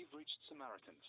you've reached Samaritans.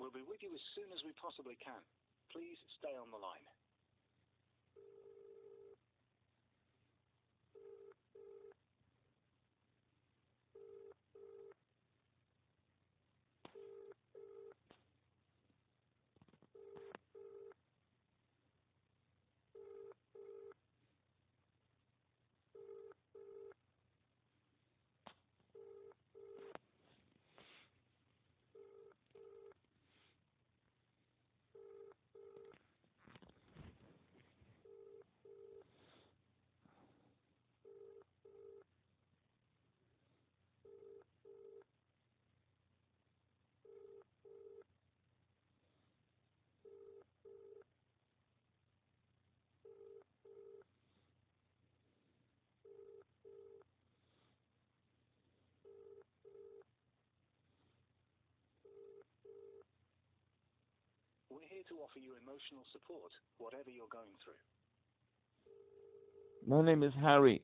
We'll be with you as soon as we possibly can. Please stay on the line. We're here to offer you emotional support, whatever you're going through. My name is Howie.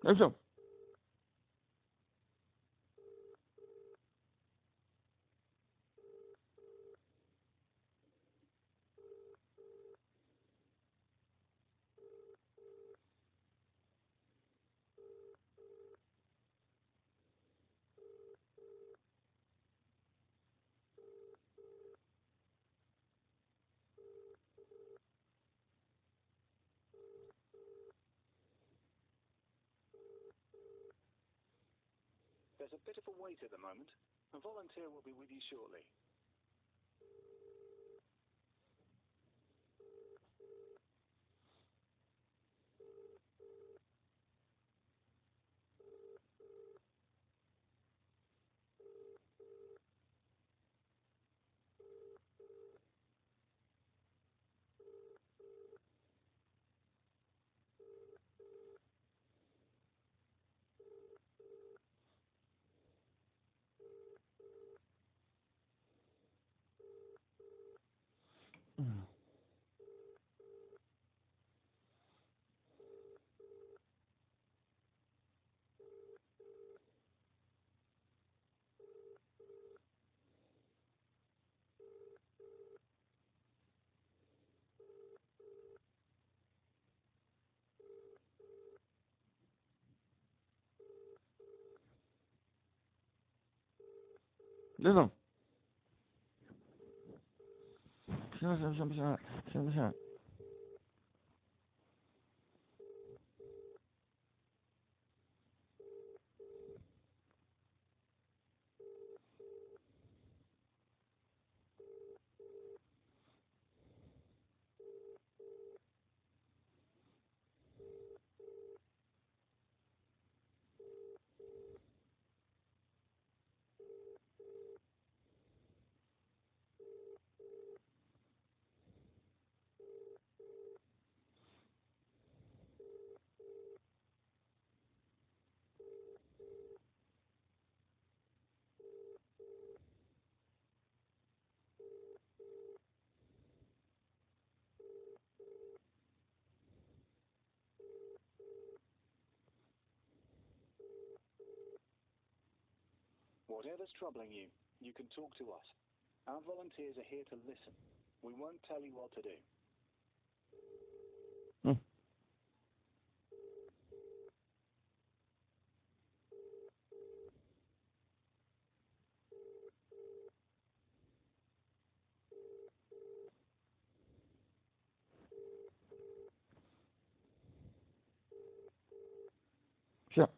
Listen. There's a bit of a wait at the moment. A volunteer will be with you shortly. Listen. 行。Whatever's troubling you, you can talk to us. Our volunteers are here to listen. We won't tell you what to do. Hmm. Sure.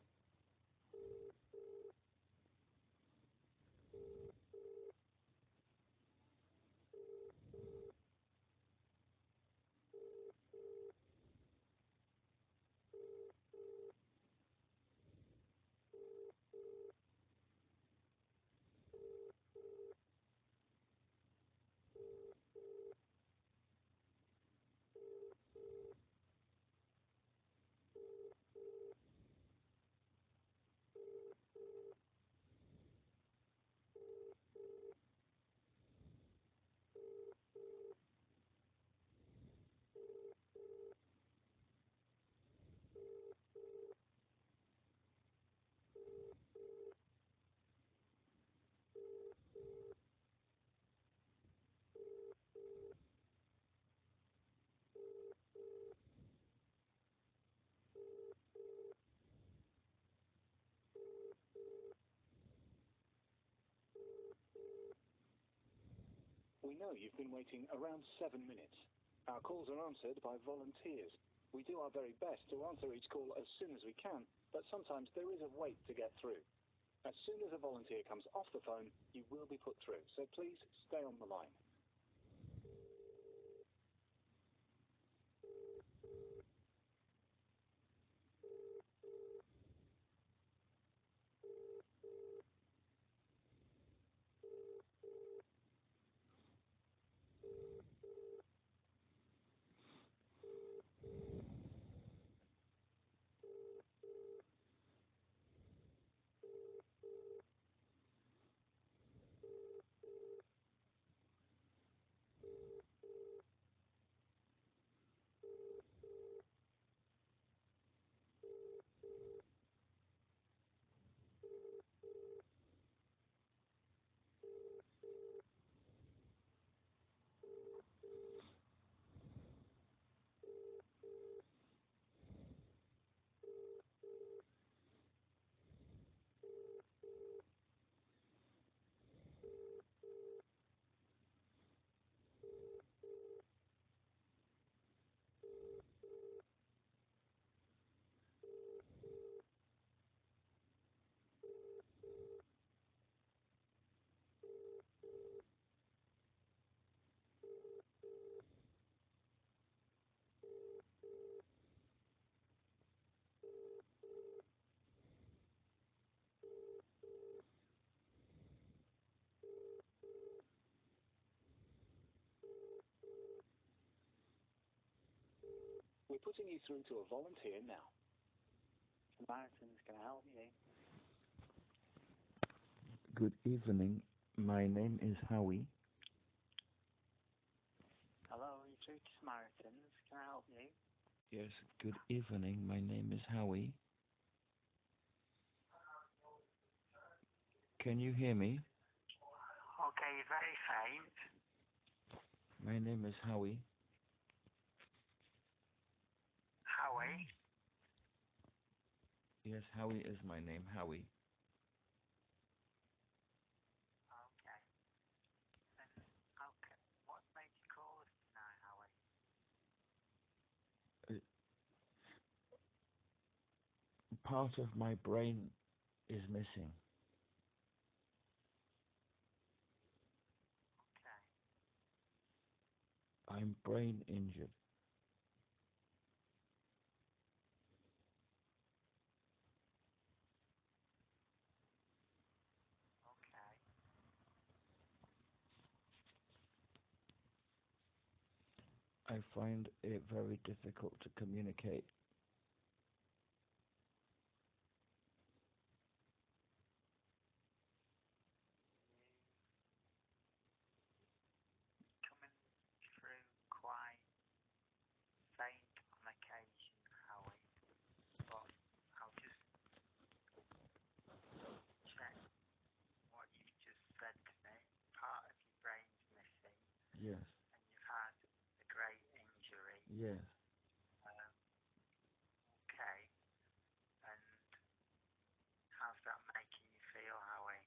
We know you've been waiting around 7 minutes. Our calls are answered by volunteers. We do our very best to answer each call as soon as we can, but sometimes there is a wait to get through. As soon as a volunteer comes off the phone, you will be put through, so please stay on the line. We're putting you through to a volunteer now. Samaritans, can I help you? Good evening. My name is Howie. Hello, you through to Samaritans, can I help you? Yes, good evening. My name is Howie. Can you hear me? Okay, you're very faint. My name is Howie. Howie? Yes, Howie is my name, Howie. Okay. Okay, what made you call us tonight, Howie? Part of my brain is missing. Okay. I'm brain injured. Okay. I find it very difficult to communicate. Coming through quite faint on occasion, Howie, but I'll just check what Yes. Um, okay. And how's that making you feel, Howie?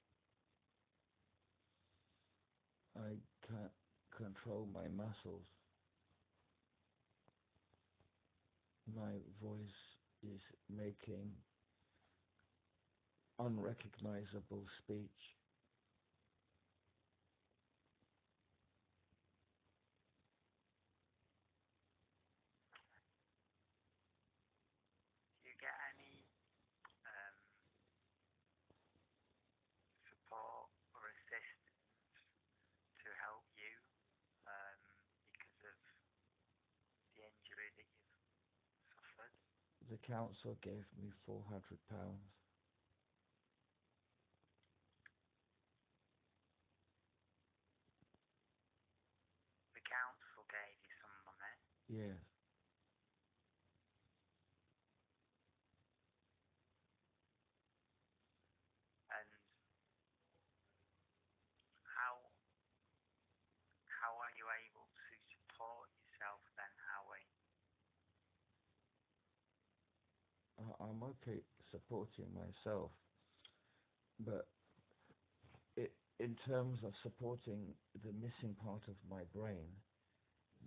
I can't control my muscles. My voice is making unrecognizable speech. Do you get any um, support or assistance to help you um, because of the injury that you've suffered? The council gave me £400. The council gave you some money, Yes. and how are you able to support yourself then, Howie? I'm okay supporting myself, but in terms of supporting the missing part of my brain,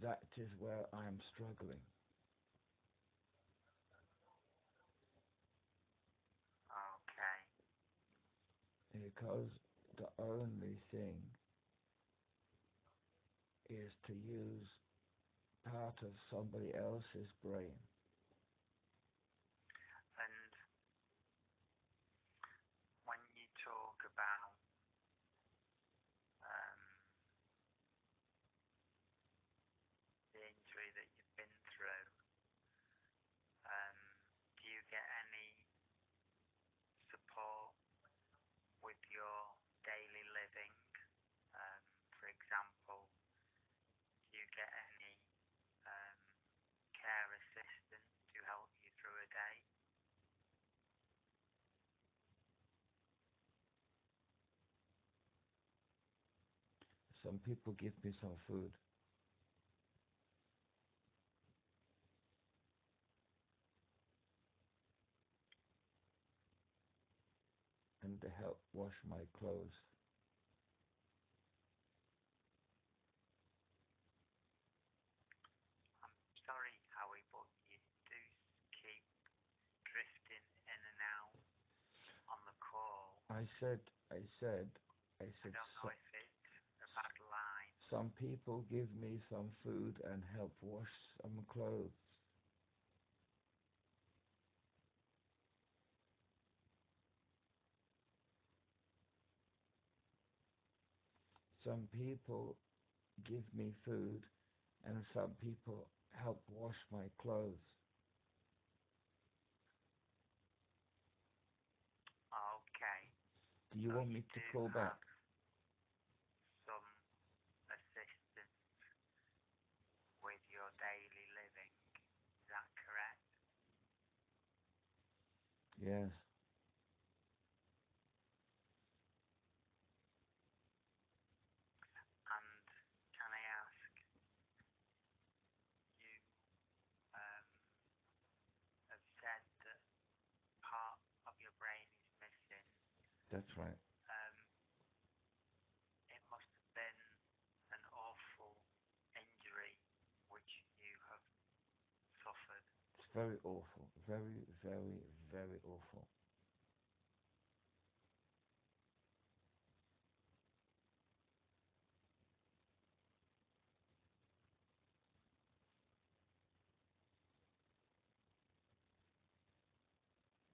that is where I am struggling. Okay, Because the only thing is to use part of somebody else's brain. and when you talk about um, the injury that you've been through, um, do you get any support with your daily living? For example, do you get any um, care assistance to help you through a day? Some people give me some food, and they help wash my clothes. I'm sorry, Howie, but you do keep drifting in and out on the call. I said, I said, I I said, don't know if it's a bad line. some people give me some food and help wash some clothes. Some people give me food and some people help wash my clothes. Okay, Do you so want you me to do call back? have some assistance with your daily living. Is that correct? Yes. And can I ask, you um, have said that part of your brain is missing. That's right. Um, it must have been an awful injury which you have suffered. It's very awful. Very, very, very awful.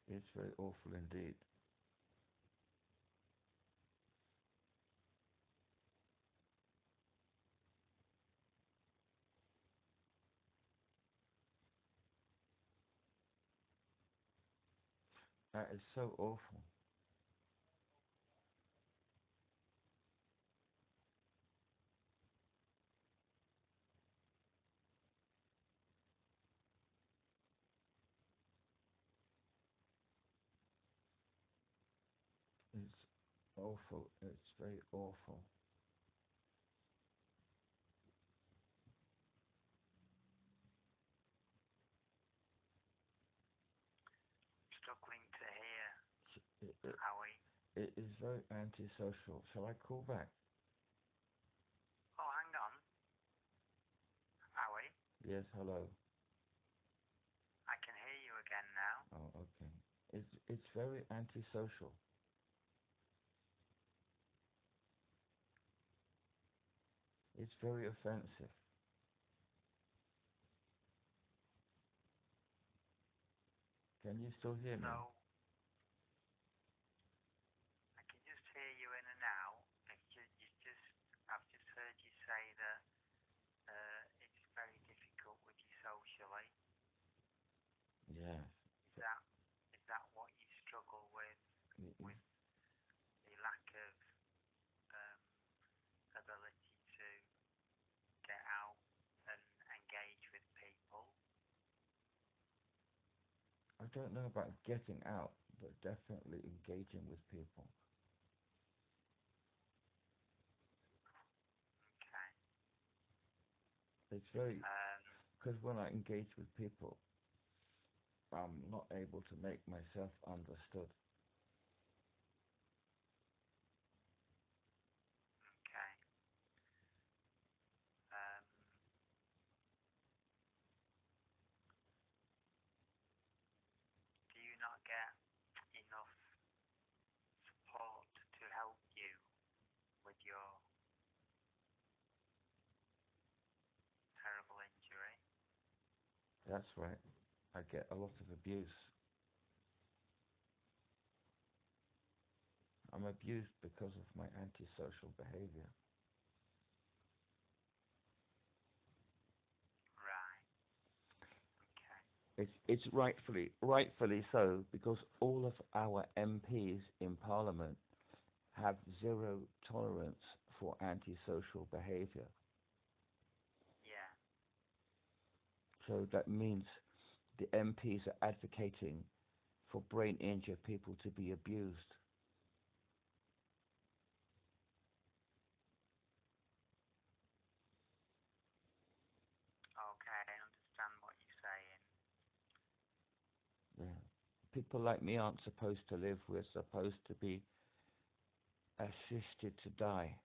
It's very awful indeed. That is so awful. It's awful. It's very awful. struggling to hear, It, Howie. it is very antisocial. Shall I call back? Oh, hang on, Howie. Yes, hello. I can hear you again now. Oh, okay. It's very antisocial. It's very offensive. Can you still hear me? So, I can just hear you in and out. I've just heard you say that it's very difficult with you socially. Yes. Is that what you struggle with It- the lack of um, ability to get out and engage with people? I don't know about getting out, but definitely engaging with people. Okay. It's very, because when I engage with people, I'm not able to make myself understood. Okay. Um, do you not get enough support to help you with your terrible injury? That's right. I get a lot of abuse. I'm abused because of my antisocial behavior. Right. Okay. It's rightfully so, because all of our MPs in Parliament have zero tolerance for antisocial behavior. Yeah. So that means the MPs are advocating for brain injured people to be abused. Okay. I understand what you're saying. Yeah. People like me aren't supposed to live. We're supposed to be assisted to die.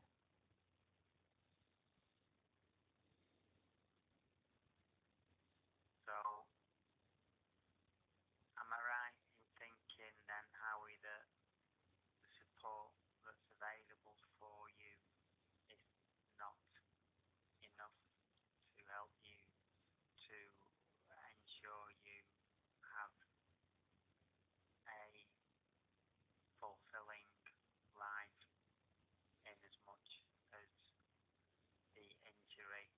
So, am I right in thinking then, Howie, that the support that's available for you is not enough to help you to ensure you have a fulfilling life in as much as the injury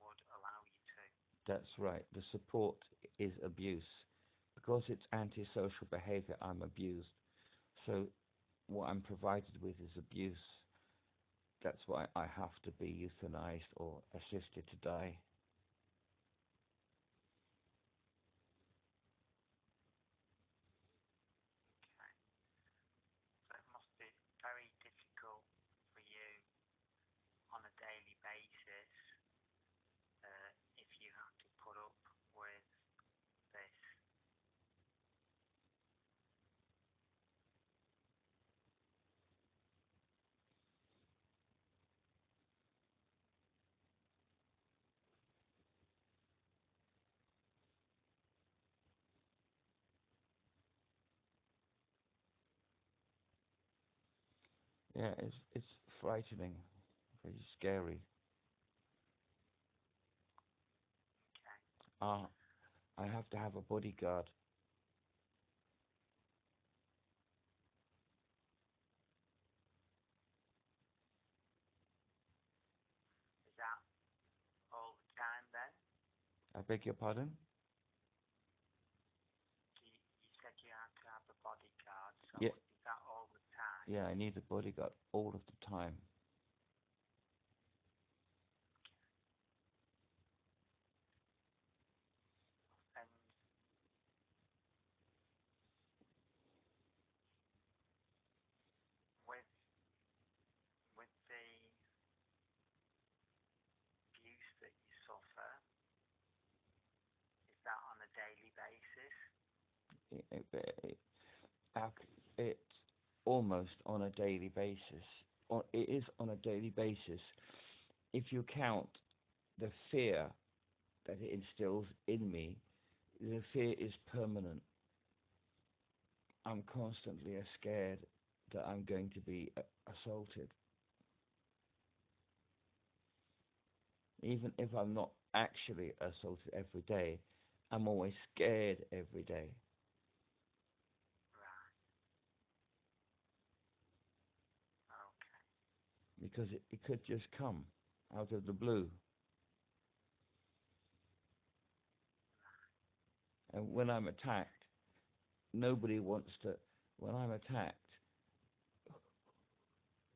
would allow you to? That's right. The support is abuse. Because it's antisocial behavior, I'm abused. So what I'm provided with is abuse. That's why I have to be euthanized or assisted to die. Okay. So it must be very difficult for you on a daily basis if you have to put up with this. Yeah, it's frightening, very scary. Okay. I have to have a bodyguard. Is that all the time then? I beg your pardon? You said you had to have a bodyguard, so Yeah, is that all the time? yeah, I need a bodyguard all of the time. And with the abuse that you suffer, is that on a daily basis? It almost on a daily basis. It is on a daily basis. If you count the fear that it instills in me, the fear is permanent. I'm constantly scared that I'm going to be assaulted. Even if I'm not actually assaulted every day, I'm always scared every day. Right. Okay. Because it could just come out of the blue. And when I'm attacked, nobody wants to. When I'm attacked,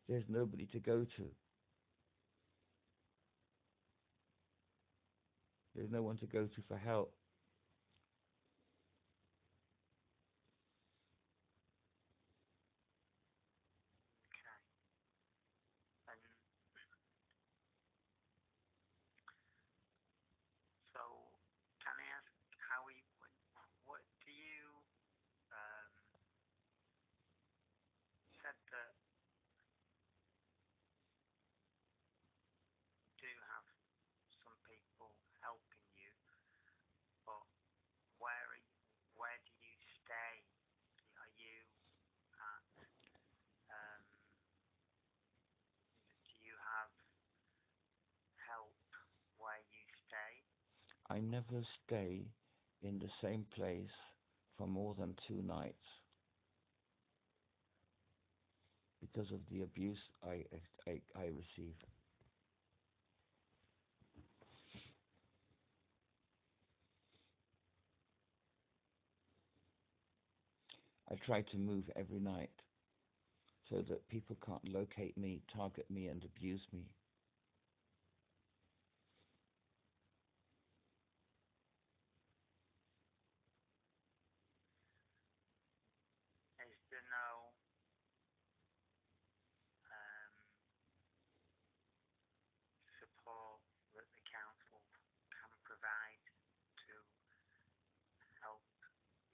there's nobody to go to. There's no one to go to for help. Okay. And so, can I ask, Howie, what do you said that do have some people helping you, but where do you stay? Are you at um, do you have help where you stay? I never stay in the same place for more than 2 nights because of the abuse I receive. I try to move every night so that people can't locate me, target me, and abuse me. Is there no um, support that the council can provide to help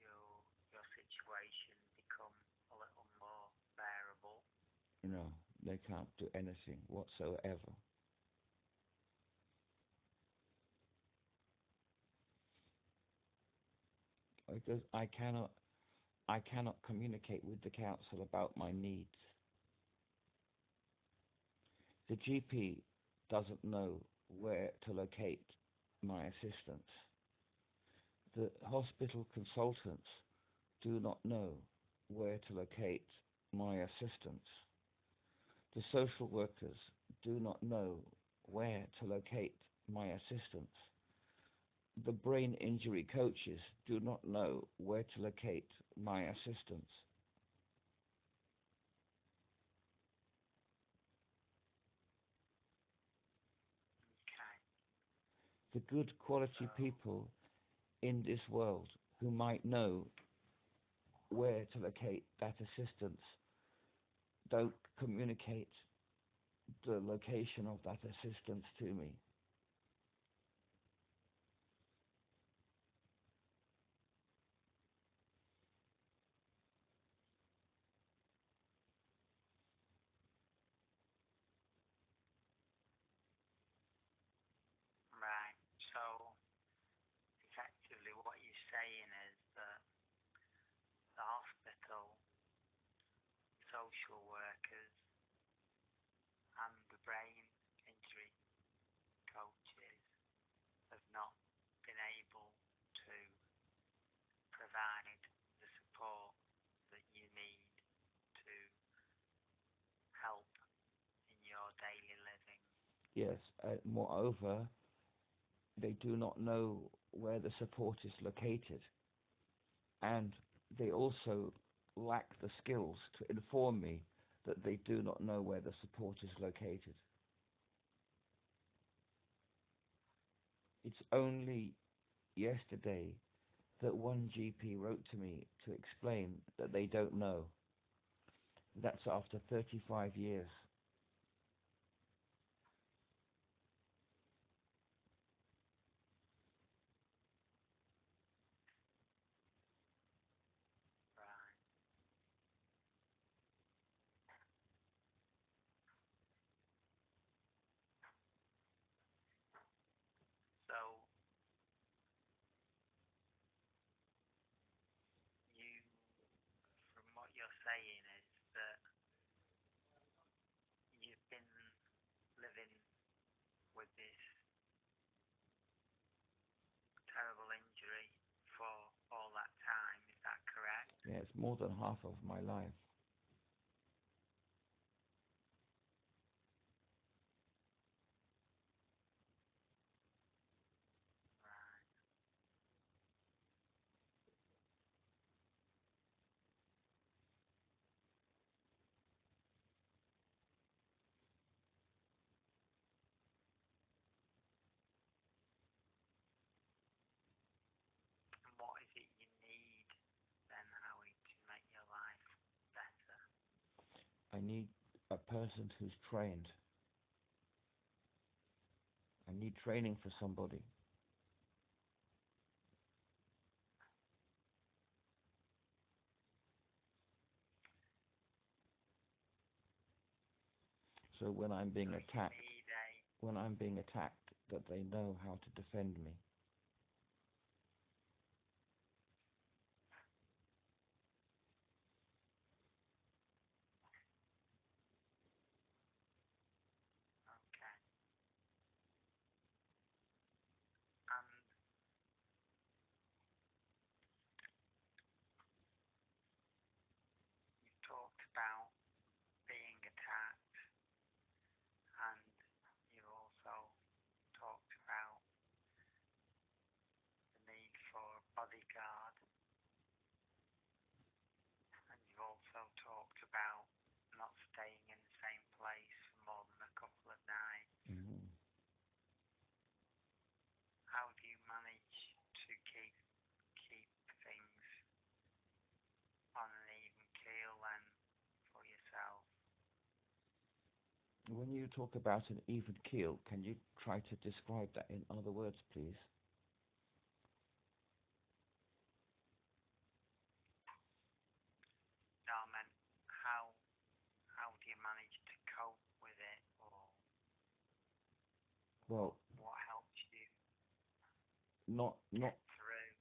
your situation become a little more bearable? You know, they can't do anything whatsoever. Because I cannot communicate with the council about my needs. The GP doesn't know where to locate my assistance. The hospital consultants do not know where to locate my assistance. The social workers do not know where to locate my assistance. The brain injury coaches do not know where to locate my assistance. Okay. The good quality people in this world who might know where to locate that assistance don't communicate the location of that assistance to me. Right. So effectively, what you're saying is that the hospital, social workers, and the brain injury coaches have not been able to provide the support that you need to help in your daily living. Yes, moreover, they do not know where the support is located, and they also lack the skills to inform me that they do not know where the support is located. It's only yesterday that one GP wrote to me to explain that they don't know. That's after 35 years. with this terrible injury for all that time, is that correct? Yeah, it's more than half of my life. Right. And what is it you need then, Howie, to make your life better? I need a person who's trained. I need training for somebody. So when I'm being So attacked, you need a that they know how to defend me. okay. And you've talked about being attacked, and you've also talked about the need for a bodyguard, and you've also talked about not staying in the same place for more than a couple of nights. Mm-hmm. How do you manage to keep things on an even keel then for yourself? When you talk about an even keel, can you try to describe that in other words, please? No, I meant how do you manage to cope with it, or Well, what helps you not get through?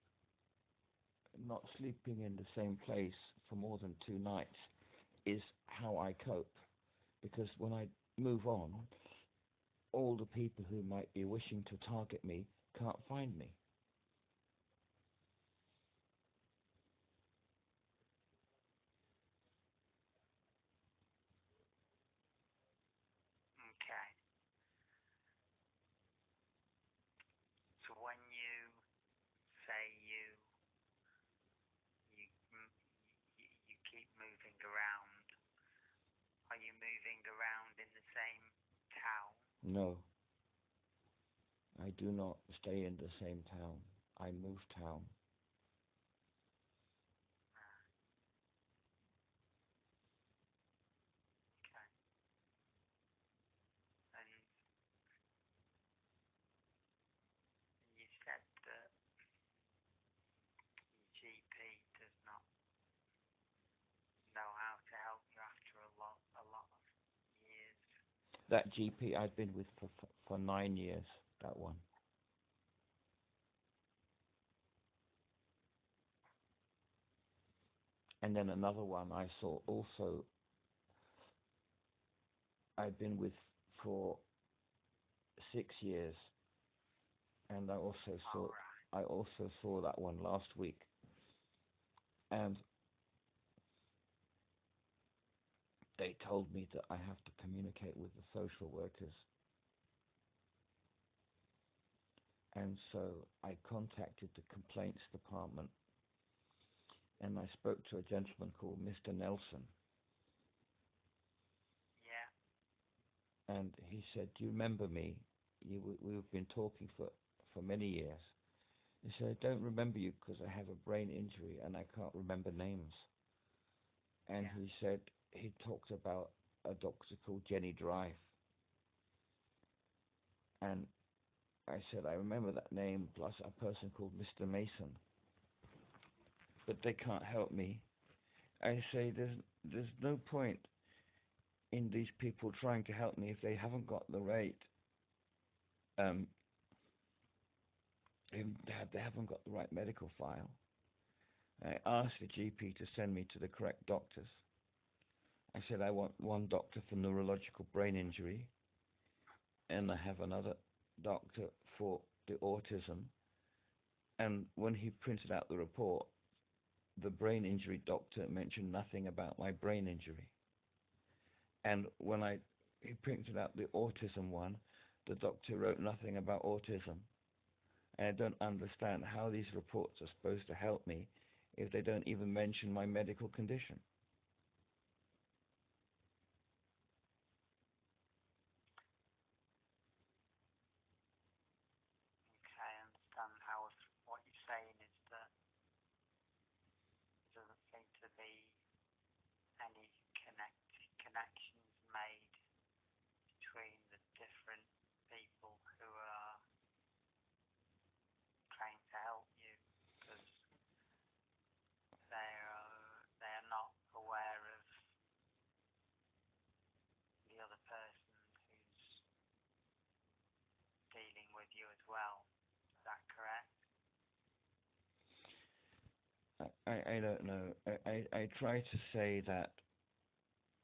not sleeping in the same place for more than 2 nights is how I cope. Because when I move on, all the people who might be wishing to target me can't find me. Okay. So when you say you you keep moving around, are you moving around in the same town? No, I do not stay in the same town. I move town. Okay. And you said that your GP does not know how to help you after a lot of years. That GP I've been with for 9 years, that one. And then another one I saw also I've been with for 6 years, and I also saw that one last week, and they told me that I have to communicate with the social workers. And so I contacted the complaints department, and I spoke to a gentleman called Mr. Nelson. Yeah. And he said, "Do you remember me? We've been talking for many years." He said, "I don't remember you because I have a brain injury and I can't remember names." And Yeah. he said he talked about a doctor called Jenny Drive. And I said, "I remember that name, plus a person called Mr. Mason. But they can't help me." I say, there's no point in these people trying to help me if they haven't got the right, if they haven't got the right medical file. I asked the GP to send me to the correct doctors. I said I want one doctor for neurological brain injury, and I have another doctor for the autism, and when he printed out the report, the brain injury doctor mentioned nothing about my brain injury. And when he printed out the autism one, the doctor wrote nothing about autism. And I don't understand how these reports are supposed to help me if they don't even mention my medical condition. Okay, I understand how what you're saying is that there doesn't seem to be any connections made between the different people who are trying to help you, because they are not aware of the other person who's dealing with you as well. Is that correct? I don't know. I try to say that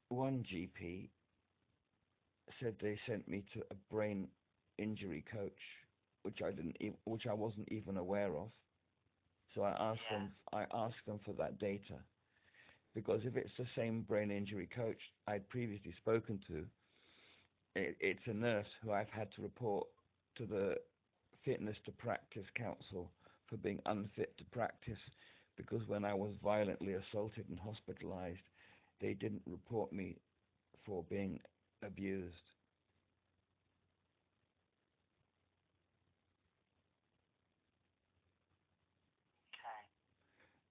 one GP said they sent me to a brain injury coach, which which I wasn't even aware of. So I asked them for that data, because if it's the same brain injury coach I'd previously spoken to, it's a nurse who I've had to report to the Fitness to Practice Council for being unfit to practice, because when I was violently assaulted and hospitalized, they didn't report me for being abused.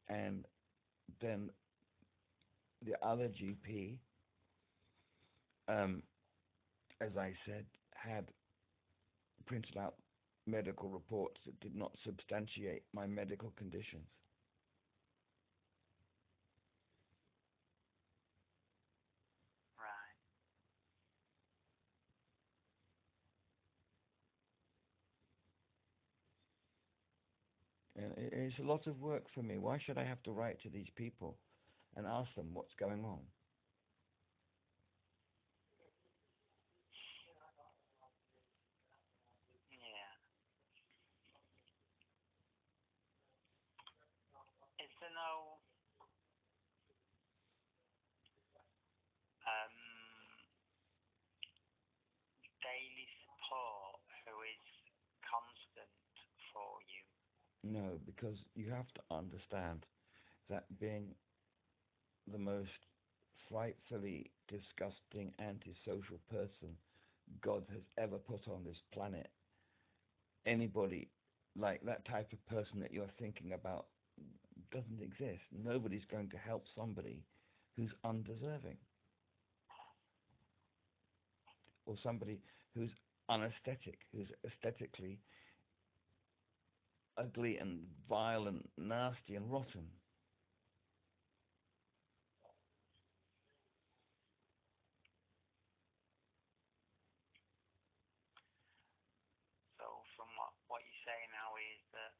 Okay. And then the other GP, as I said, had printed out medical reports that did not substantiate my medical conditions. Right. And it's a lot of work for me. Why should I have to write to these people and ask them what's going on? Yeah. Is there no daily support who is constant for you? No, because you have to understand that being the most frightfully disgusting antisocial person God has ever put on this planet, anybody like that type of person that you're thinking about doesn't exist. Nobody's going to help somebody who's undeserving, or somebody who's unesthetic, who's aesthetically ugly and vile and nasty and rotten. So from what you say now is that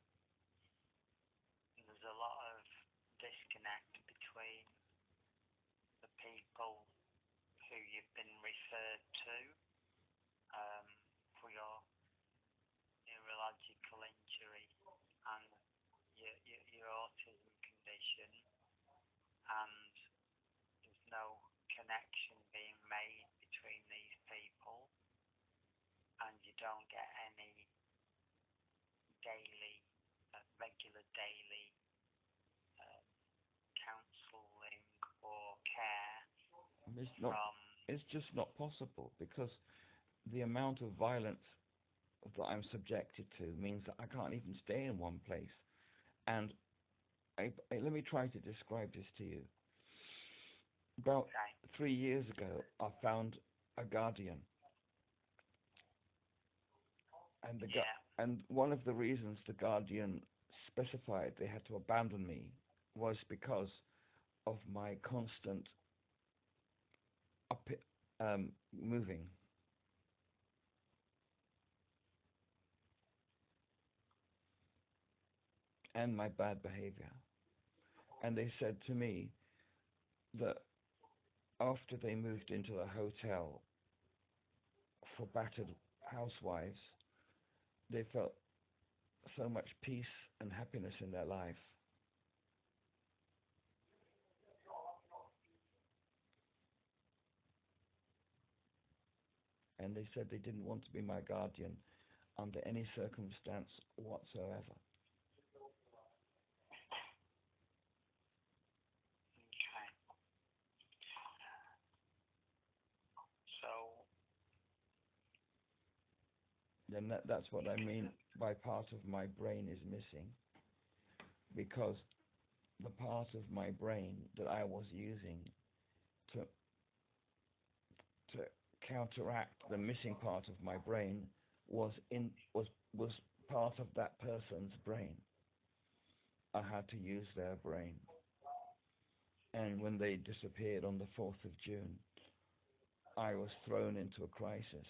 there's a lot of disconnect between the people who you've been referred to for your neurological injury and your autism condition, and there's no connection being made between these people, and you don't get any daily, regular daily counselling or care from... It's just not possible, because the amount of violence that I'm subjected to means that I can't even stay in one place. And let me try to describe this to you. About 3 years ago, I found a guardian. And one of the reasons the guardian specified they had to abandon me was because of my constant moving. And my bad behavior. And they said to me that after they moved into a hotel for battered housewives, they felt so much peace and happiness in their life. And they said they didn't want to be my guardian under any circumstance whatsoever. Okay. So, Then that's what I mean by part of my brain is missing, because the part of my brain that I was using to to counteract the missing part of my brain was part of that person's brain. I had to use their brain. And when they disappeared on the 4th of June, I was thrown into a crisis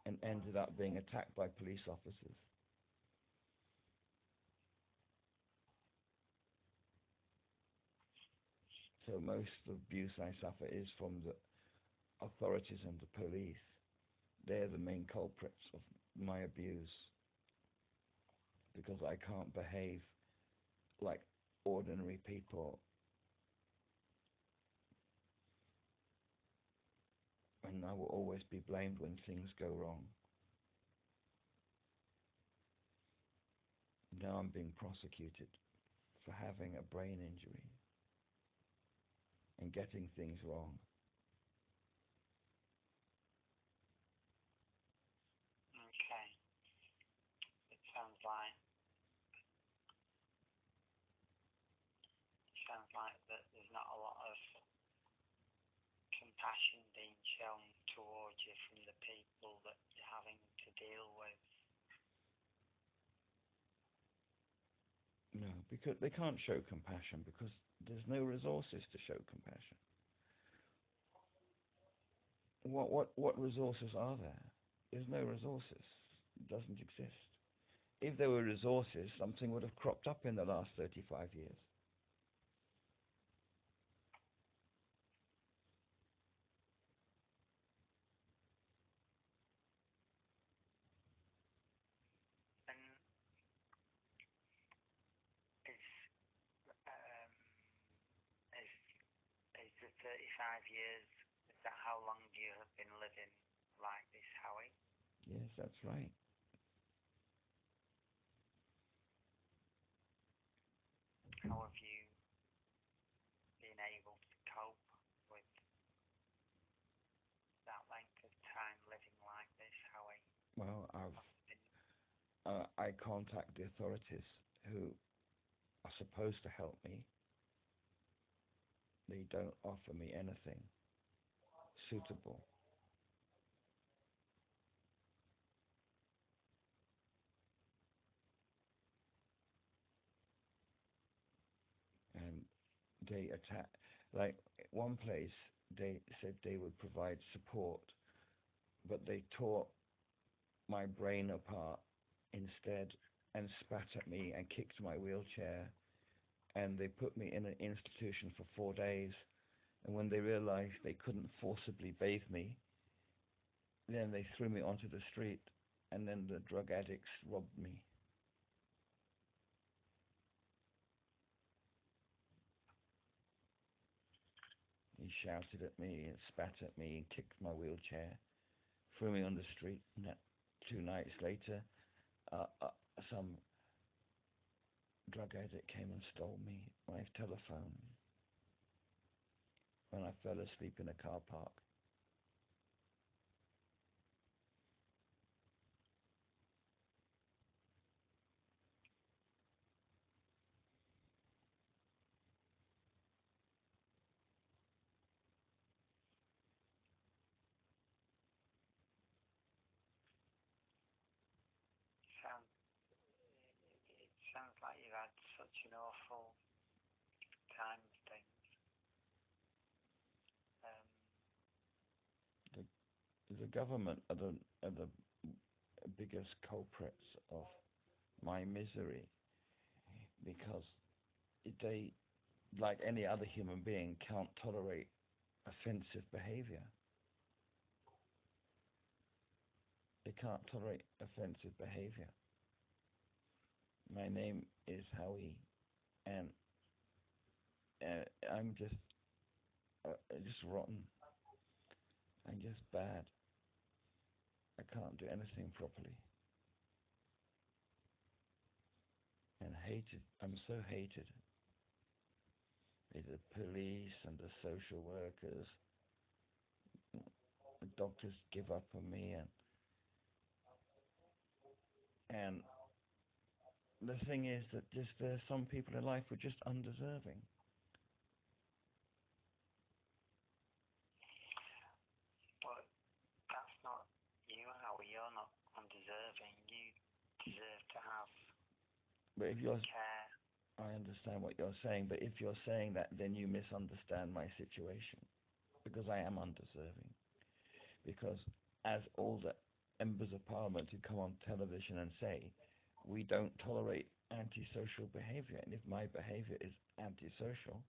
and ended up being attacked by police officers. So most of the abuse I suffer is from the authorities and the police. They're the main culprits of my abuse, because I can't behave like ordinary people, and I will always be blamed when things go wrong. Now I'm being prosecuted for having a brain injury and getting things wrong. okay. It sounds like that there's not a lot of compassion being shown towards you from the people that you're having to deal with. No, because they can't show compassion because there's no resources to show compassion. What resources are there? There's no resources. It doesn't exist. If there were resources, something would have cropped up in the last 35 years. And is um, is is the 35 years? Is that how long you have been living like this, Howie? Yes, that's right. How have you been able to cope with that length of time living like this, Howie? Well, I contact the authorities who are supposed to help me. They don't offer me anything suitable. And they attack, like one place, they said they would provide support, but they tore my brain apart instead and spat at me and kicked my wheelchair, and they put me in an institution for 4 days. And when they realized they couldn't forcibly bathe me, then they threw me onto the street, and then the drug addicts robbed me. He shouted at me and spat at me and kicked my wheelchair, threw me on the street. And 2 nights later, some drug addict came and stole my telephone when I fell asleep in a car park. It sounds like you've had such an awful time of things. The government are the biggest culprits of my misery, because they, like any other human being, can't tolerate offensive behavior. They can't tolerate offensive behavior. My name is Howie, and I'm just rotten. I'm just bad. I can't do anything properly. And hated. I'm so hated. The police and the social workers, the doctors give up on me, and the thing is that just there's some people in life who are just undeserving. But that's not you, Howie. You're not undeserving. You deserve to have But if you're, care. I understand what you're saying, but if you're saying that, then you misunderstand my situation, because I am undeserving. Because as all the members of parliament who come on television and say, we don't tolerate antisocial behaviour, and if my behaviour is antisocial,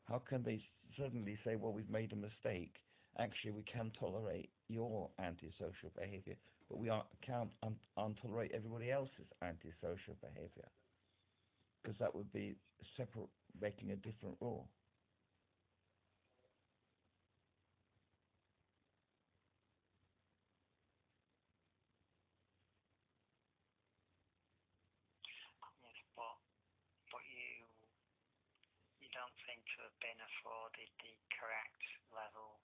how can they suddenly say, well, we've made a mistake? Actually, we can tolerate your antisocial behaviour, but we can't tolerate everybody else's antisocial behaviour, because that would be separate, making a different rule. Yes, but you don't seem to have been afforded the correct level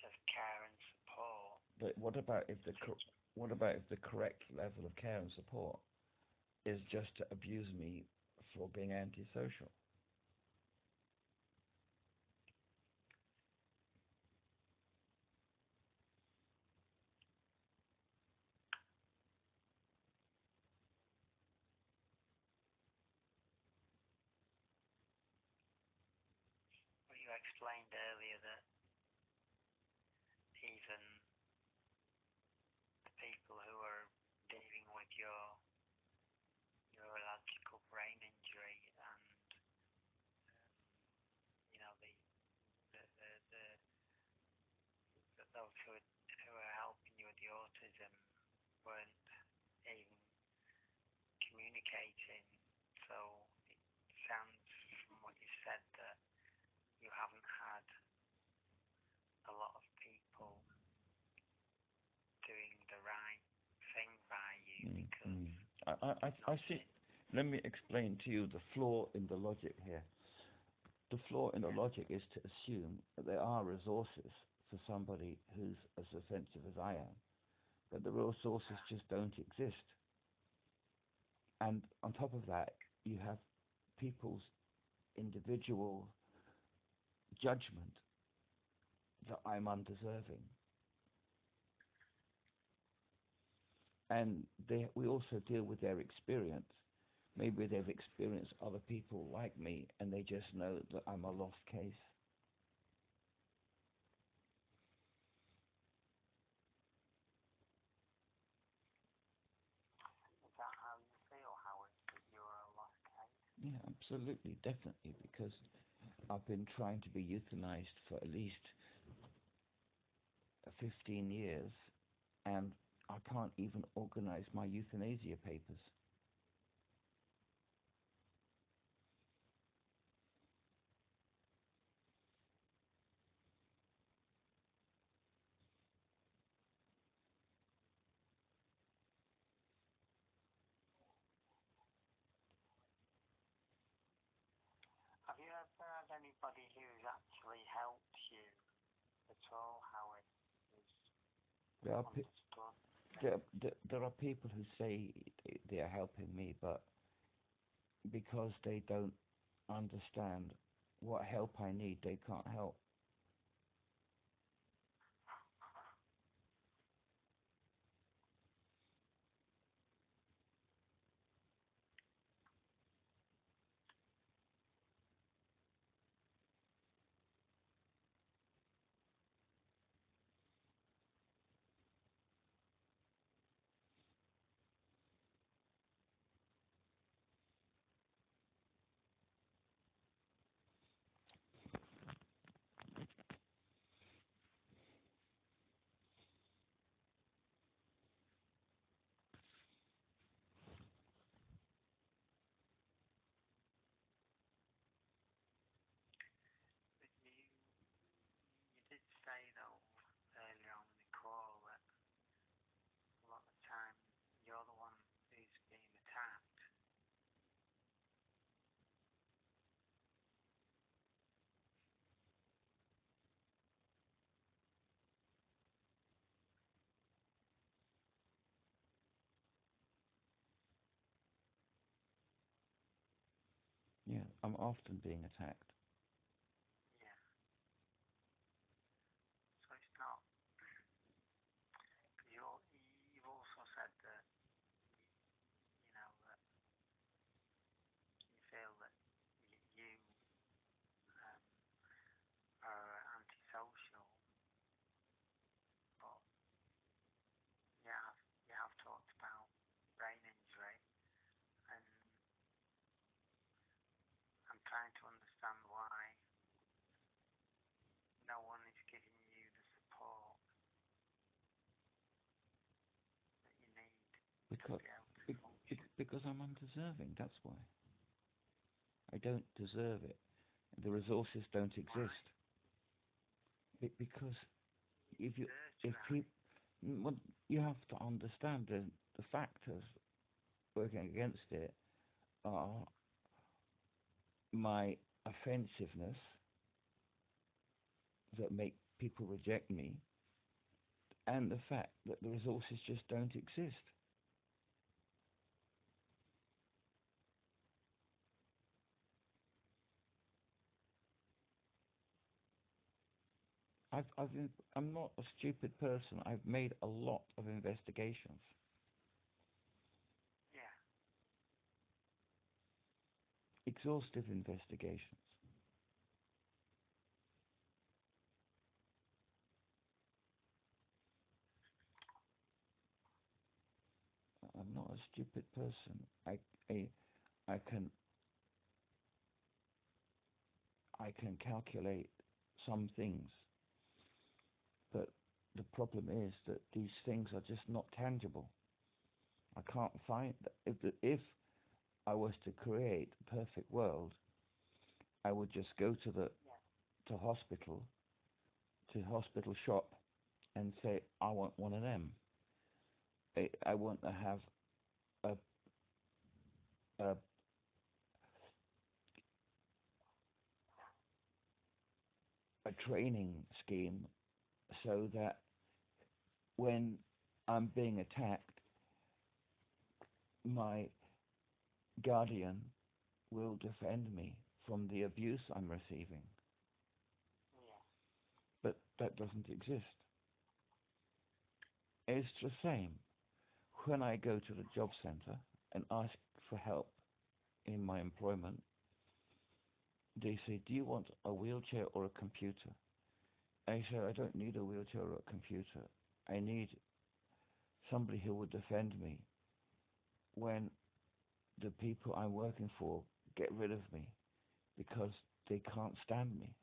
of care and support. But what about if the correct level of care and support is just to abuse me for being antisocial? But you explained earlier that even the people who are dealing with your neurological brain injury and you know those who are helping you with the autism weren't even communicating. So it sounds from what you said that you haven't had a lot of people doing the right thing by you because I see. Let me explain to you the flaw in the logic here. The flaw in the logic is to assume that there are resources for somebody who's as offensive as I am, but the resources just don't exist. And on top of that, you have people's individual judgment that I'm undeserving. And we also deal with their experience. Maybe they've experienced other people like me and they just know that I'm a lost case. Is that how you feel, Howard, that you're a lost case? Yeah, absolutely, definitely, because I've been trying to be euthanized for at least 15 years, and I can't even organize my euthanasia papers. Have you ever had anybody who's actually helped you at all, Howard? There are, Understood? there are people who say they are helping me, but because they don't understand what help I need, they can't help. Yeah, I'm often being attacked. Yeah. So it's not. Cause you've also said that you know that you feel that you um, are antisocial, but you have talked about brain injury, and I'm trying to understand why no one is giving you the support that you need to Because be able to function. because I'm undeserving. That's why. I don't deserve it. The resources don't Why? exist. Because You if you deserve to if have people, it. well, you have to understand the factors working against it are my offensiveness that make people reject me, and the fact that the resources just don't exist. I'm not a stupid person. I've made a lot of investigations, Yeah. exhaustive investigations. I'm not a stupid person. I, I can I can calculate some things, but the problem is that these things are just not tangible. I can't find if I was to create a perfect world, I would just go to the Yeah. to hospital to hospital shop and say I want one of them. I want to have a a, a training scheme so that when I'm being attacked, my guardian will defend me from the abuse I'm receiving. Yeah. But that doesn't exist. It's the same when I go to the job center and ask for help in my employment. They say, "Do you want a wheelchair or a computer?" I say, "I don't need a wheelchair or a computer. I need somebody who will defend me when the people I'm working for get rid of me because they can't stand me."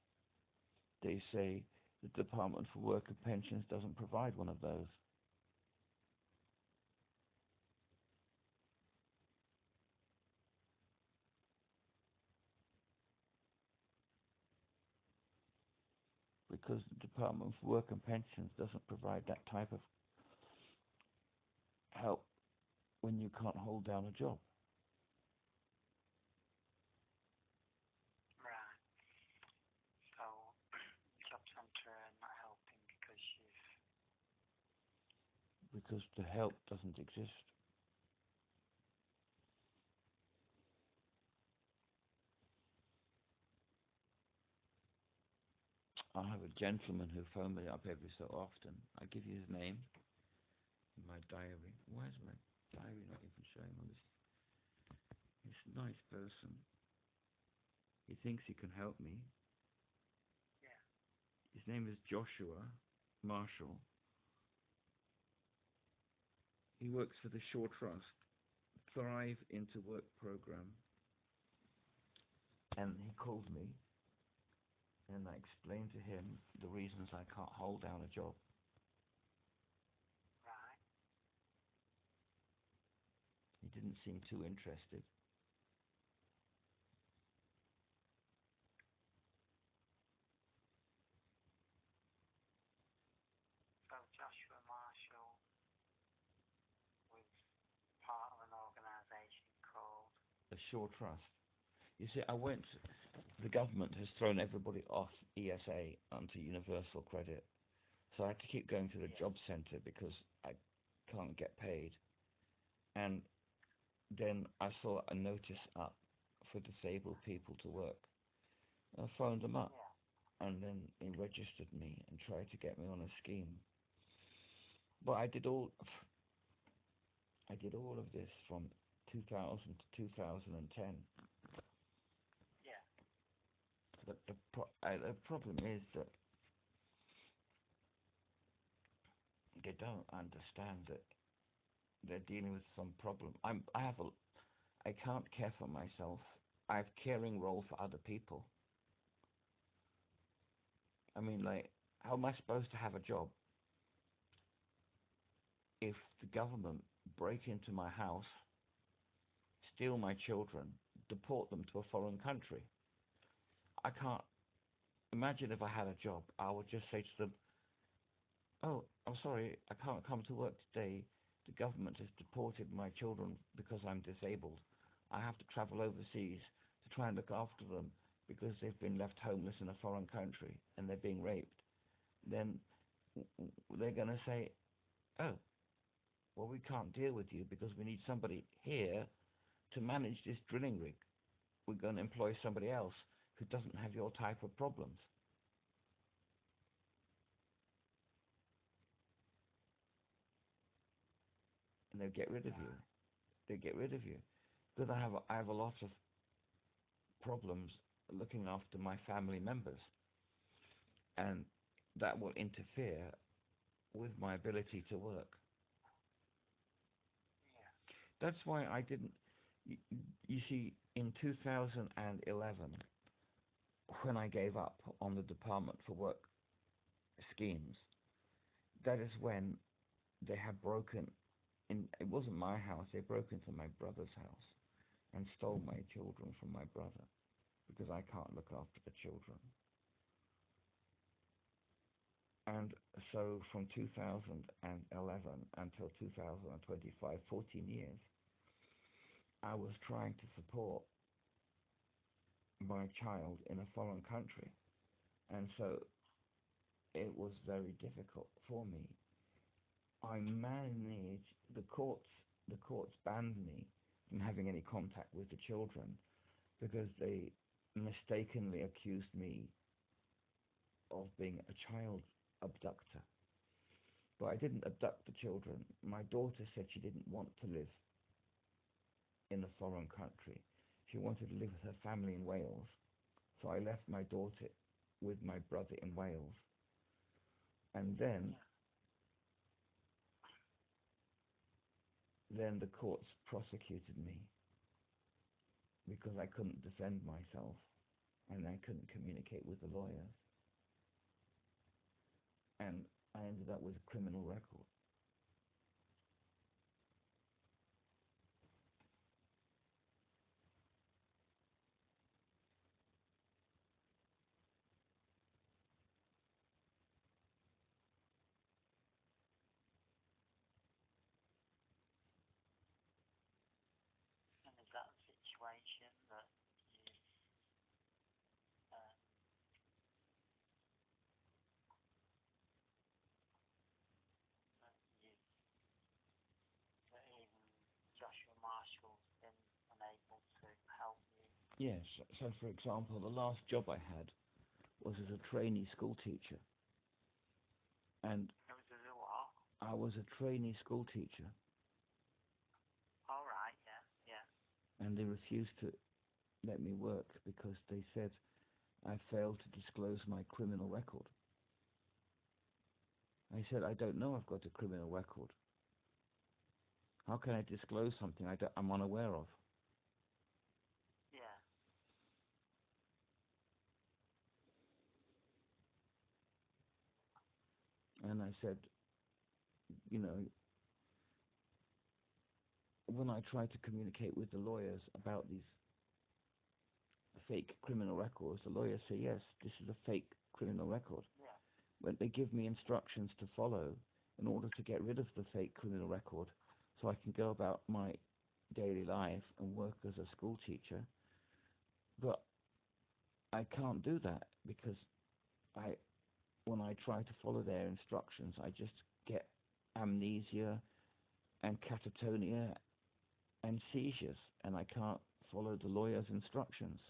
They say the Department for Work and Pensions doesn't provide one of those. Because the Department for Work and Pensions doesn't provide that type of help when you can't hold down a job. Right. So job centre are not helping because you've. Because the help doesn't exist. I have a gentleman who phoned me up every so often. I give you his name in my diary. Why is my diary not even showing on this? He's a nice person. He thinks he can help me. Yeah. His name is Joshua Marshall. He works for the Shore Trust Thrive into Work program. And he called me and I explained to him the reasons I can't hold down a job. Right. He didn't seem too interested. So Joshua Marshall was part of an organisation called. The Shore Trust. You see, the government has thrown everybody off ESA onto universal credit. So I had to keep going to the Yeah. job centre because I can't get paid. And then I saw a notice up for disabled people to work. I phoned them up, Yeah. and then they registered me and tried to get me on a scheme. But I did all of this from 2000 to 2010. Yeah. But the problem is that they don't understand that they're dealing with some problem. I can't care for myself. I have caring role for other people. I mean, like, how am I supposed to have a job if the government break into my house, steal my children, deport them to a foreign country? I can't imagine if I had a job. I would just say to them, "Oh, I'm sorry, I can't come to work today. The government has deported my children because I'm disabled. I have to travel overseas to try and look after them because they've been left homeless in a foreign country and they're being raped." Then they're going to say, "Oh, well, we can't deal with you because we need somebody here to manage this drilling rig. We're going to employ somebody else who doesn't have your type of problems." And they'll get rid of you. They get rid of you because I have a lot of problems looking after my family members, and that will interfere with my ability to work. Yeah. That's why I didn't. You, you see, in 2011, when I gave up on the Department for Work schemes, that is when they had broken in. It wasn't my house. They broke into my brother's house and stole my children from my brother because I can't look after the children. And so from 2011 until 2025, 14 years, I was trying to support my child in a foreign country. And so it was very difficult for me. I managed, the courts banned me from having any contact with the children because they mistakenly accused me of being a child abductor. But I didn't abduct the children. My daughter said she didn't want to live in a foreign country. She wanted to live with her family in Wales. So I left my daughter with my brother in Wales. And then the courts prosecuted me because I couldn't defend myself and I couldn't communicate with the lawyers. And I ended up with a criminal record. And is that a situation that um, that you that even Joshua Marshall's been unable to help you? Yes, so for example, the last job I had was as a trainee school teacher. And It was a what? I was a trainee school teacher, All right. Yeah. Yeah. and they refused to let me work because they said I failed to disclose my criminal record. I said, "I don't know I've got a criminal record. How can I disclose something I'm unaware of?" Yeah. And I said, you know, when I tried to communicate with the lawyers about these fake criminal records, the lawyers say, "Yes, this is a fake criminal record." Yeah. But they give me instructions to follow in order to get rid of the fake criminal record so I can go about my daily life and work as a school teacher. But I can't do that because I, when I try to follow their instructions, I just get amnesia and catatonia and seizures, and I can't follow the lawyer's instructions.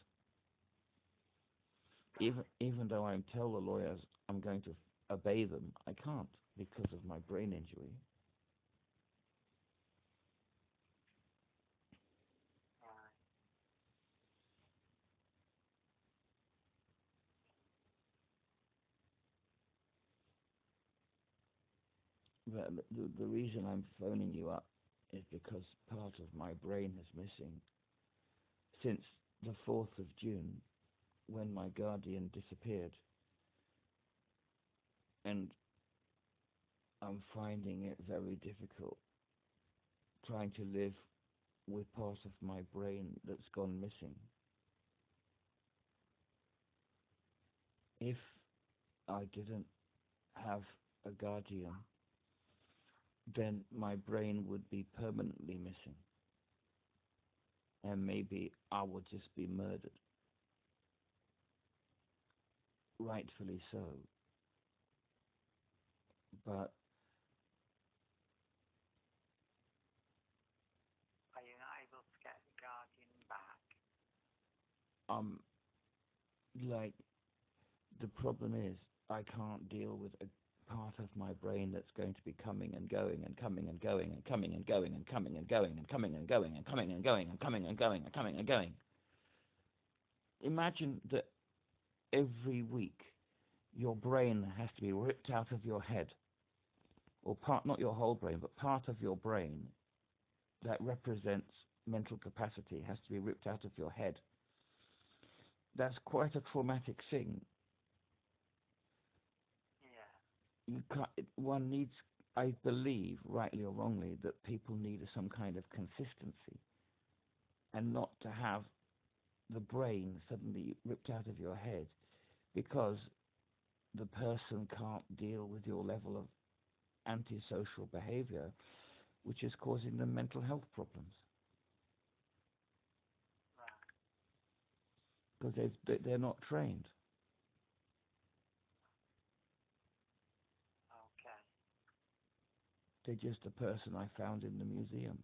Even though I tell the lawyers I'm going to obey them, I can't because of my brain injury. But the reason I'm phoning you up is because part of my brain is missing since the 4th of June, when my guardian disappeared. And I'm finding it very difficult trying to live with part of my brain that's gone missing. If I didn't have a guardian, then my brain would be permanently missing. And maybe I would just be murdered. Rightfully so. But are you not able to get the guardian back? like, the problem is I can't deal with a part of my brain that's going to be coming and going and coming and going and coming and going and coming and going and coming and going and coming and going and coming and going and coming and going. Imagine that every week your brain has to be ripped out of your head, or part, not your whole brain, but part of your brain that represents mental capacity has to be ripped out of your head. That's quite a traumatic thing. Yeah. You can't, one needs, I believe, rightly or wrongly, that people need some kind of consistency, and not to have the brain suddenly ripped out of your head because the person can't deal with your level of antisocial behavior, which is causing them mental health problems. Right. Because they're not trained. Okay. They're just a person I found in the museum.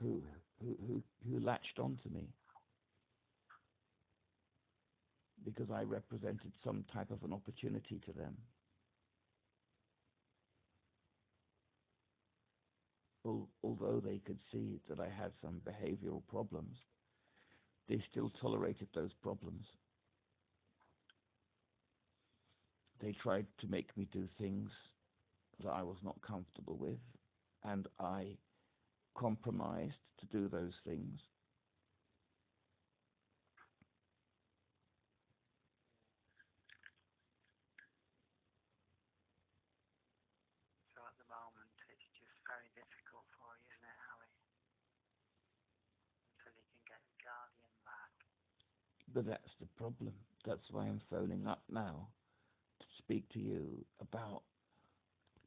Who latched onto me because I represented some type of an opportunity to them. Although they could see that I had some behavioral problems, they still tolerated those problems. They tried to make me do things that I was not comfortable with, and I compromised to do those things. So at the moment it's just very difficult for you, isn't it, Howie? Until you can get the guardian back. But that's the problem. That's why I'm phoning up now to speak to you about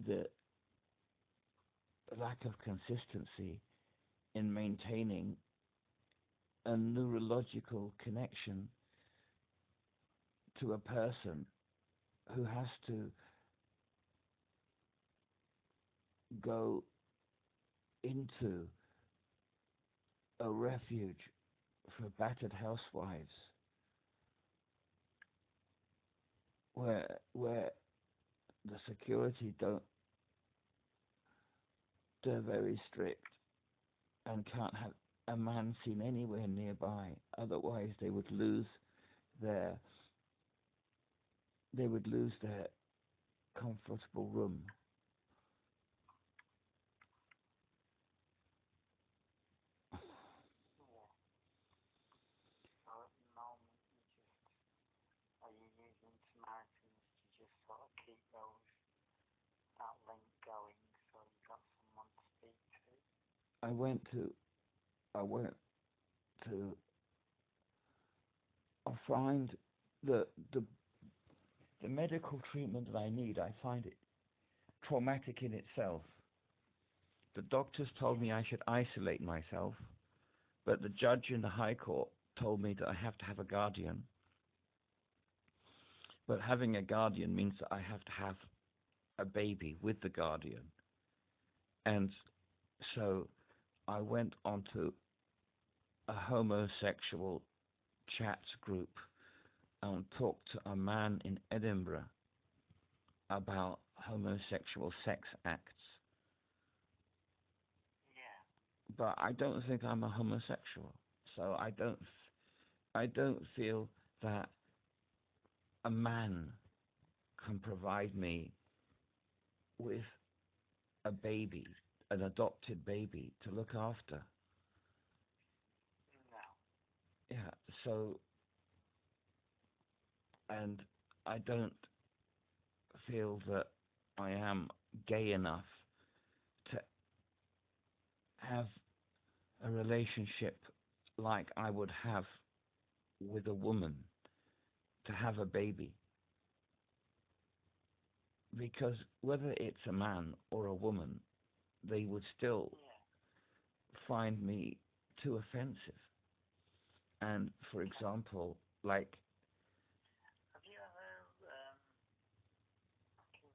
the lack of consistency in maintaining a neurological connection to a person who has to go into a refuge for battered housewives where the security they're very strict and can't have a man seen anywhere nearby, otherwise they would lose their comfortable room. Yeah. So at the moment are you using Samaritans to just sort of keep that link going so you've got someone to speak to? I went to I find the medical treatment that I need, I find it traumatic in itself. The doctors told me I should isolate myself, but the judge in the High Court told me that I have to have a guardian. But having a guardian means that I have to have a baby with the guardian. And So I went onto a homosexual chat group and talked to a man in Edinburgh about homosexual sex acts. Yeah. But I don't think I'm a homosexual. So I don't feel that a man can provide me with a baby, an adopted baby to look after. No. Yeah, so, and I don't feel that I am gay enough to have a relationship like I would have with a woman, to have a baby. Because whether it's a man or a woman, they would still find me too offensive. And for example, like, Have you ever considered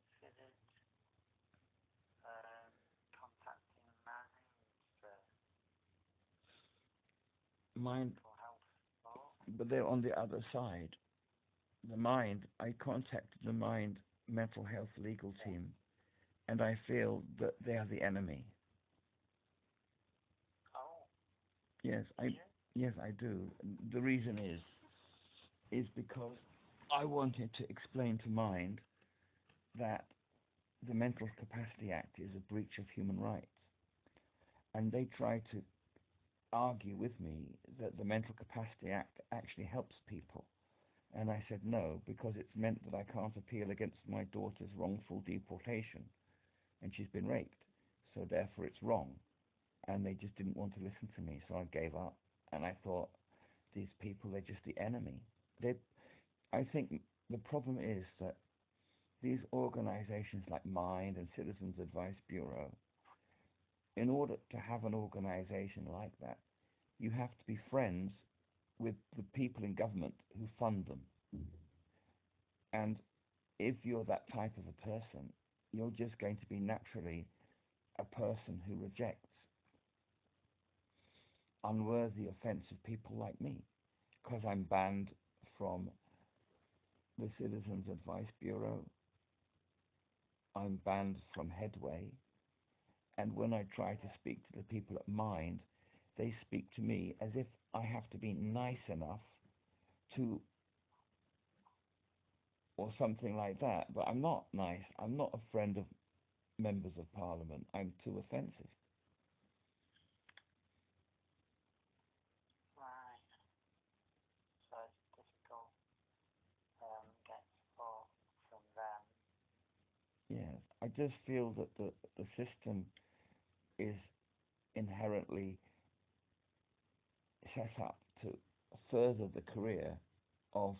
contacting Minds for mind, mental health support? but they're on the other side. The mind, I contacted the mind mental health legal team, and I feel that they are the enemy. Oh, Yes, yeah. yes, I do. The reason is because I wanted to explain to mind that the Mental Capacity Act is a breach of human rights, and they try to argue with me that the Mental Capacity Act actually helps people. And I said no, because it's meant that I can't appeal against my daughter's wrongful deportation, and she's been raped, so therefore it's wrong. And they just didn't want to listen to me, so I gave up. And I thought, these people, they're just the enemy. I think the problem is that these organizations like Mind and Citizens Advice Bureau, in order to have an organization like that, you have to be friends with the people in government who fund them. And if you're that type of a person, you're just going to be naturally a person who rejects unworthy, offensive people like me, because I'm banned from the Citizens Advice Bureau, I'm banned from Headway, and when I try to speak to the people at Mind, they speak to me as if I have to be nice enough to, or something like that, but I'm not nice. I'm not a friend of members of Parliament. I'm too offensive. Right. So it's difficult get support from them. Yes, I just feel that the system is inherently set up to further the career of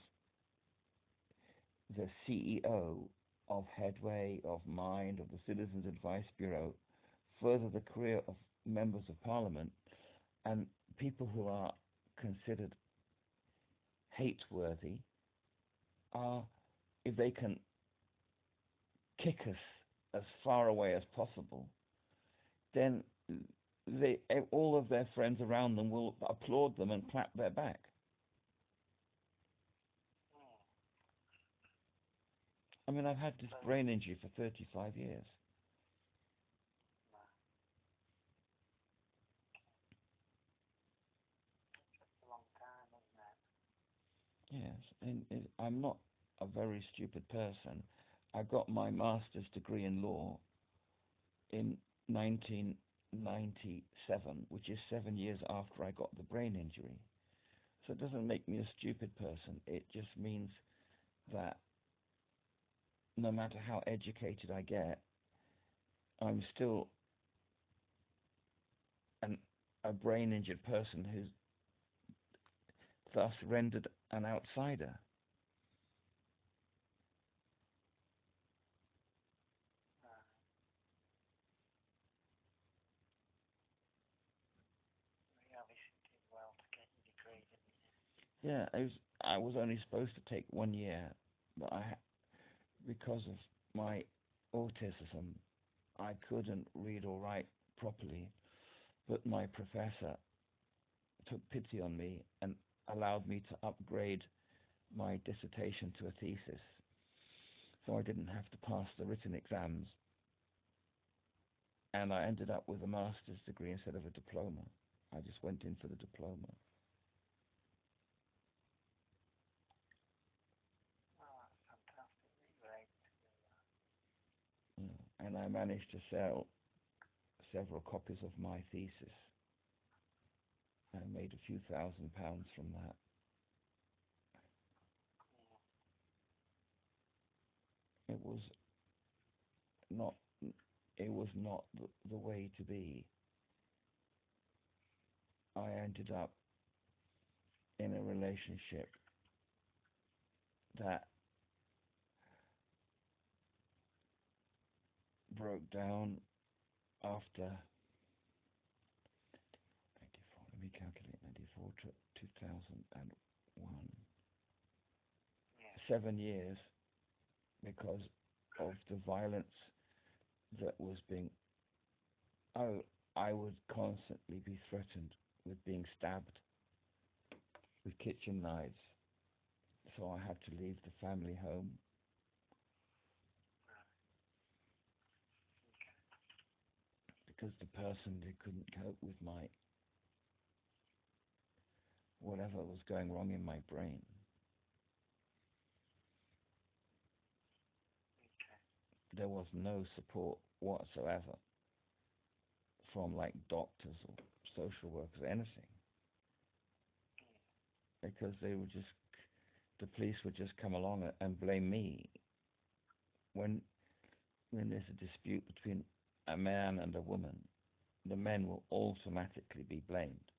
the CEO of Headway, of Mind, of the Citizens Advice Bureau, further the career of members of Parliament, and people who are considered hate-worthy are, if they can kick us as far away as possible, then all of their friends around them will applaud them and clap their back. I mean, I've had this brain injury for 35 years. No. It's a long time, isn't it? Yes, and I'm not a very stupid person. I got my master's degree in law in 1997, which is 7 years after I got the brain injury. So it doesn't make me a stupid person. It just means that no matter how educated I get, I'm still a brain injured person who's thus rendered an outsider. You obviously did well to get your degree, didn't you? Yeah, I was only supposed to take 1 year, but because of my autism, I couldn't read or write properly, but my professor took pity on me and allowed me to upgrade my dissertation to a thesis, so I didn't have to pass the written exams, and I ended up with a master's degree instead of a diploma. I just went in for the diploma. Oh, that's fantastic. Really able to do that. Yeah. And I managed to sell several copies of my thesis. I made a few £1,000s from that. It was not. It was not the way to be. I ended up in a relationship that broke down after 94. Let me calculate. 94 to 2001. Yeah. 7 years because of the violence that was being. I would constantly be threatened with being stabbed with kitchen knives, so I had to leave the family home. Because the person, they couldn't cope with my whatever was going wrong in my brain. There was no support whatsoever from like doctors or social workers, anything, because the police would just come along and blame me when there's a dispute between a man and a woman. The men will automatically be blamed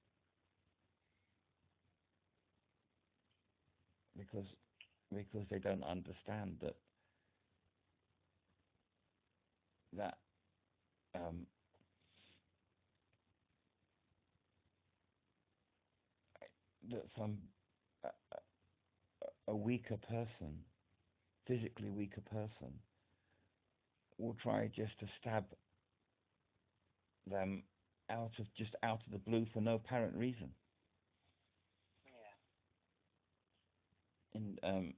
because they don't understand that that some a weaker person, physically weaker person, will try just to stab them out of the blue for no apparent reason. Yeah. And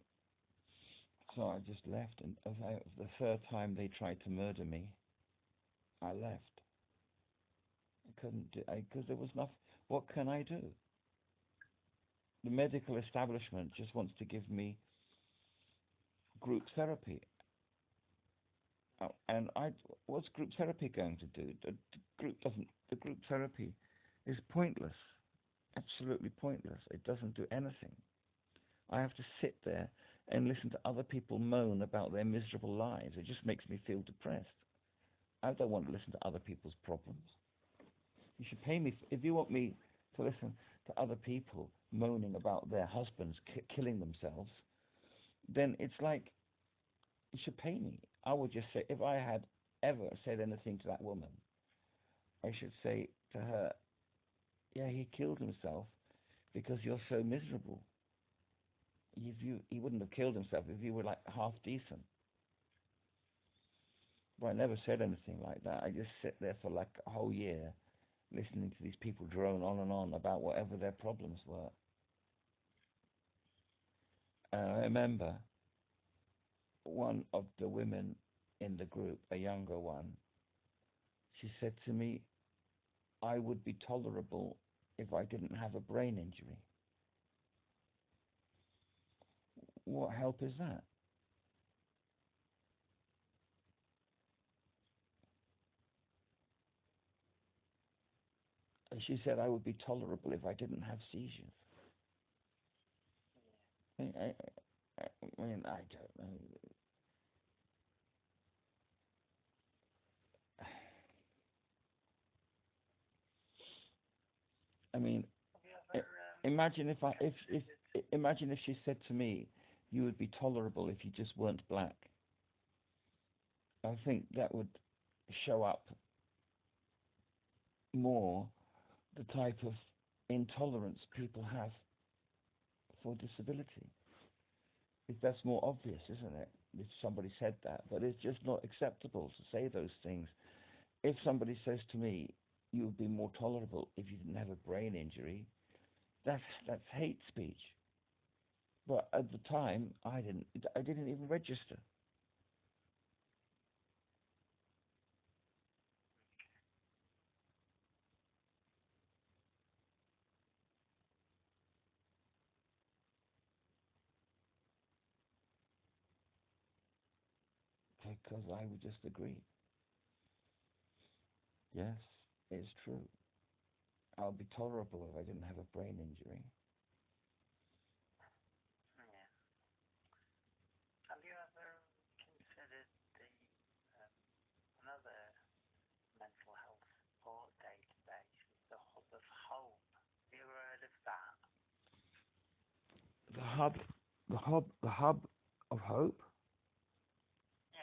so I just left, and the third time they tried to murder me, I left. I couldn't do because there was nothing. What can I do? The medical establishment just wants to give me group therapy. And what's group therapy going to do? The group therapy is pointless, absolutely pointless. It doesn't do anything. I have to sit there and listen to other people moan about their miserable lives. It just makes me feel depressed. I don't want to listen to other people's problems. You should pay me if you want me to listen to other people moaning about their husbands killing themselves. Then it's like you should pay me. I would just say, if I had ever said anything to that woman, I should say to her, yeah, he killed himself because you're so miserable. He wouldn't have killed himself if you were like half decent. But I never said anything like that. I just sit there for like a whole year listening to these people drone on and on about whatever their problems were. And I remember one of the women in the group, a younger one, she said to me, I would be tolerable if I didn't have a brain injury. What help is that? And she said I would be tolerable if I didn't have seizures. I mean, I don't know. I mean, imagine imagine if she said to me, you would be tolerable if you just weren't black. I think that would show up more the type of intolerance people have for disability. If that's more obvious, isn't it? If somebody said that, but it's just not acceptable to say those things If somebody says to me, "You would be more tolerable if you didn't have a brain injury," that's hate speech. But at the time, I didn't even register. Because I would just agree. Yes, it's true. I'll be tolerable if I didn't have a brain injury. Yeah. Have you ever considered the um, another mental health support database, is the Hub of Hope? Have you ever heard of that? The hub of hope. Yeah.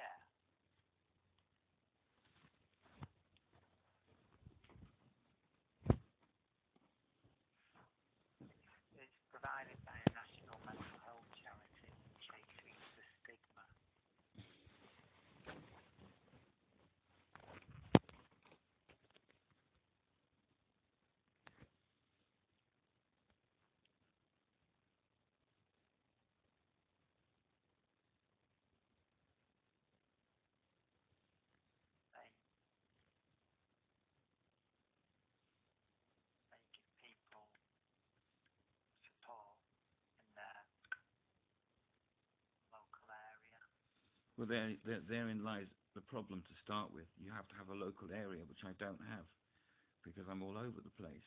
It's provided by a national mental health charity, Chasing the Stigma. They they give people support in their local area. Well, therein lies the problem to start with. You have to have a local area, which I don't have because I'm all over the place.